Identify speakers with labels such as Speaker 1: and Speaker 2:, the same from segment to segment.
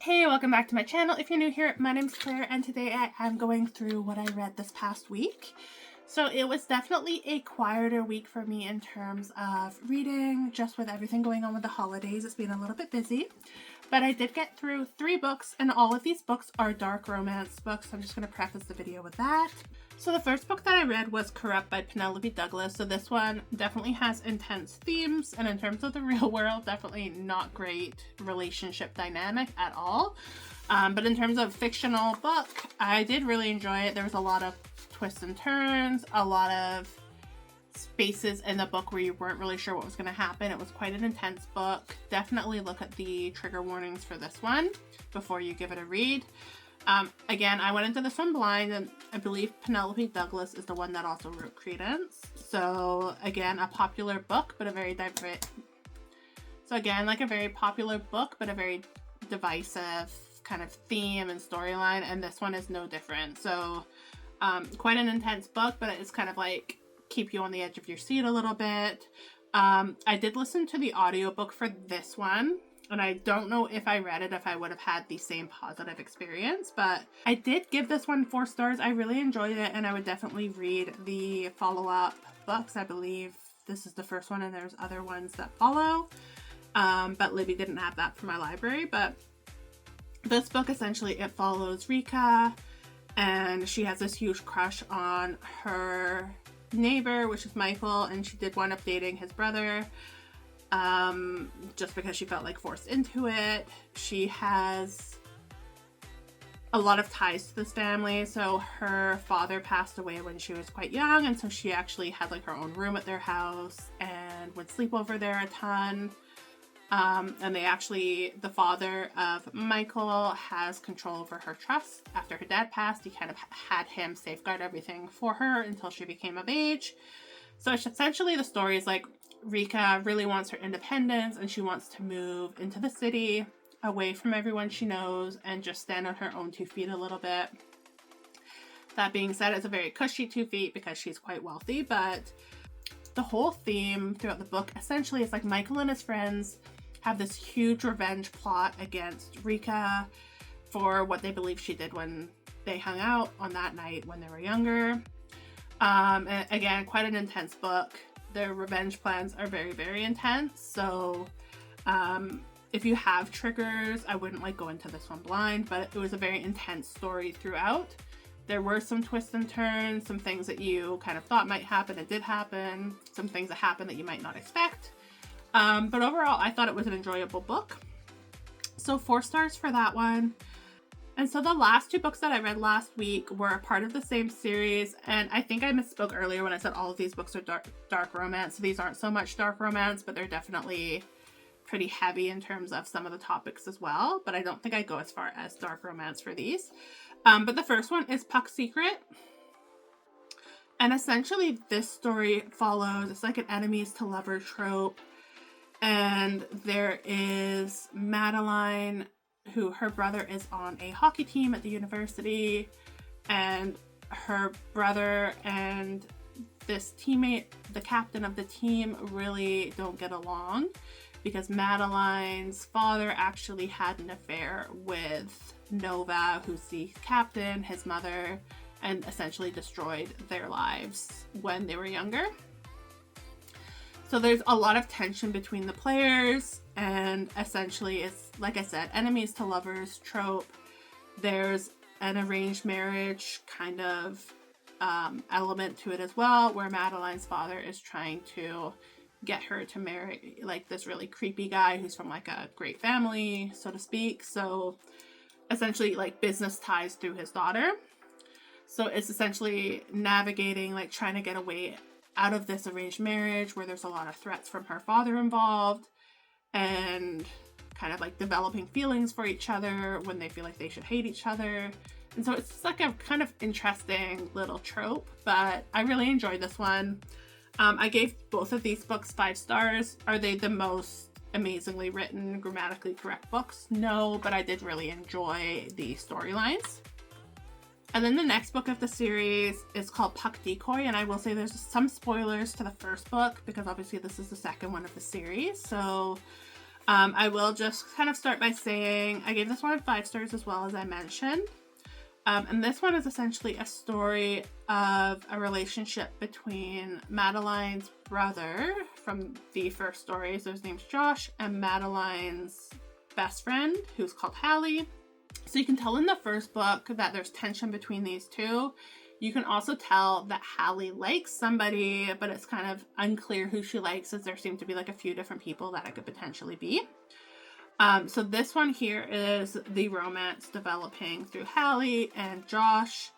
Speaker 1: Hey, welcome back to my channel. If you're new here, my name's Claire, and today I'm going through what I read this past week. So it was definitely a quieter week for me in terms of reading, just with everything going on with the holidays. It's been a little bit busy, but I did get through 3 books, and all of these books are dark romance books. So I'm just going to preface the video with that. So the first book that I read was Corrupt by Penelope Douglas. So this one definitely has intense themes, and in terms of the real world, definitely not great relationship dynamic at all. But in terms of fictional book, I did really enjoy it. There was a lot of twists and turns, a lot of spaces in the book where you weren't really sure what was going to happen. It was quite an intense book. Definitely look at the trigger warnings for this one before you give it a read. Again, I went into this one blind, and I believe Penelope Douglas is the one that also wrote Credence. So again, a popular book, but a very diverse. So again, like a very popular book, but a very divisive kind of theme and storyline, and this one is no different. So quite an intense book, but it's kind of like keep you on the edge of your seat a little bit. I did listen to the audiobook for this one, and I don't know if I read it if I would have had the same positive experience, but I did give this one 4 stars. I really enjoyed it, and I would definitely read the follow-up books. I believe this is the first one, and there's other ones that follow, but Libby didn't have that for my library. But this book, essentially, it follows Rika, and she has this huge crush on her neighbor, which is Michael, and she did wind up dating his brother. Just because she felt like forced into it. She has a lot of ties to this family. So her father passed away when she was quite young, and so she actually had like her own room at their house and would sleep over there a ton. And the father of Michael has control over her trust. After her dad passed, he kind of had him safeguard everything for her until she became of age. So essentially the story is like Rika really wants her independence, and she wants to move into the city away from everyone she knows and just stand on her own 2 feet a little bit. That being said, it's a very cushy 2 feet because she's quite wealthy, but the whole theme throughout the book essentially is like Michael and his friends have this huge revenge plot against Rika for what they believe she did when they hung out on that night when they were younger. And again, quite an intense book. Their revenge plans are very, very intense. So if you have triggers, I wouldn't like go into this one blind, but it was a very intense story throughout. There were some twists and turns, some things that you kind of thought might happen and did happen, some things that happened that you might not expect. But overall, I thought it was an enjoyable book. So 4 stars for that one. And so the last 2 books that I read last week were a part of the same series, and I think I misspoke earlier when I said all of these books are dark romance. So these aren't so much dark romance, but they're definitely pretty heavy in terms of some of the topics as well, but I don't think I go as far as dark romance for these. But the first one is Puck's Secret. And essentially this story follows, it's like an enemies to lover trope, and there is Madeline, who her brother is on a hockey team at the university, and her brother and this teammate, the captain of the team, really don't get along because Madeline's father actually had an affair with Nova, who's the captain, his mother, and essentially destroyed their lives when they were younger. So there's a lot of tension between the players, and essentially it's, like I said, enemies to lovers trope. There's an arranged marriage kind of element to it as well, where Madeline's father is trying to get her to marry like this really creepy guy who's from like a great family, so to speak. So essentially like business ties through his daughter. So it's essentially navigating, like trying to get away out of this arranged marriage where there's a lot of threats from her father involved, and kind of like developing feelings for each other when they feel like they should hate each other. And so it's just like a kind of interesting little trope, but I really enjoyed this one. I gave both of these books 5 stars. Are they the most amazingly written, grammatically correct books? No, but I did really enjoy the storylines. And then the next book of the series is called Puck Decoy, and I will say there's some spoilers to the first book because obviously this is the second one of the series. So I will just kind of start by saying I gave this one 5 stars as well, as I mentioned. And this one is essentially a story of a relationship between Madeline's brother from the first story, so his name's Josh, and Madeline's best friend, who's called Hallie. So you can tell in the first book that there's tension between these two. You can also tell that Hallie likes somebody, but it's kind of unclear who she likes, as there seem to be like a few different people that it could potentially be. So this one here is the romance developing through Hallie and Josh.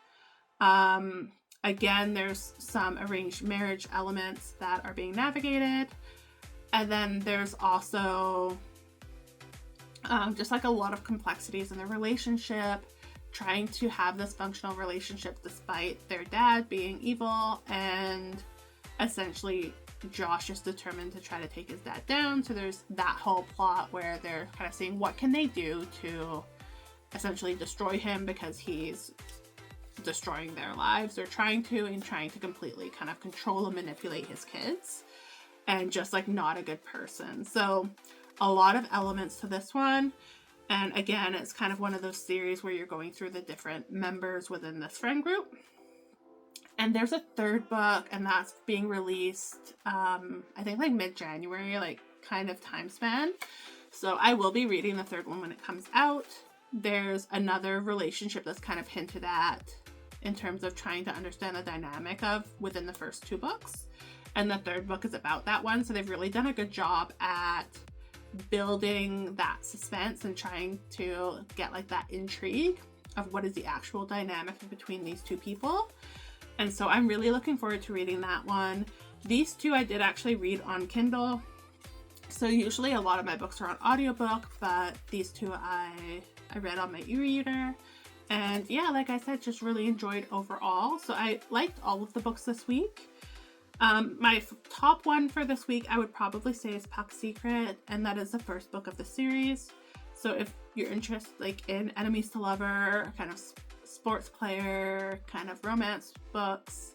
Speaker 1: Again, there's some arranged marriage elements that are being navigated. And then there's also just like a lot of complexities in their relationship, trying to have this functional relationship despite their dad being evil, and essentially Josh is determined to try to take his dad down. So there's that whole plot where they're kind of seeing what can they do to essentially destroy him, because he's destroying their lives. They're trying to completely kind of control and manipulate his kids, and just like not a good person. So a lot of elements to this one. And again, it's kind of one of those series where you're going through the different members within this friend group. And there's a third book, and that's being released, I think like mid-January, like kind of time span. So I will be reading the third one when it comes out. There's another relationship that's kind of hinted at in terms of trying to understand the dynamic of within the first 2 books. And the third book is about that one. So they've really done a good job at building that suspense and trying to get like that intrigue of what is the actual dynamic between these 2 people. And so I'm really looking forward to reading that one. These 2 I did actually read on Kindle. So usually a lot of my books are on audiobook, but these 2 I read on my e-reader. And yeah, like I said, just really enjoyed overall. So I liked all of the books this week. My top one for this week, I would probably say, is Puck Secret, and that is the first book of the series. So if you're interested like in enemies to lover, kind of sports player, kind of romance books,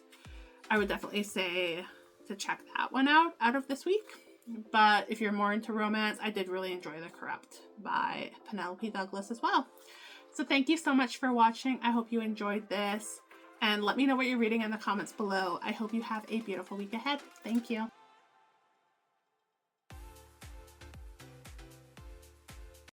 Speaker 1: I would definitely say to check that one out of this week. But if you're more into romance, I did really enjoy The Corrupt by Penelope Douglas as well. So thank you so much for watching. I hope you enjoyed this. And let me know what you're reading in the comments below. I hope you have a beautiful week ahead. Thank you.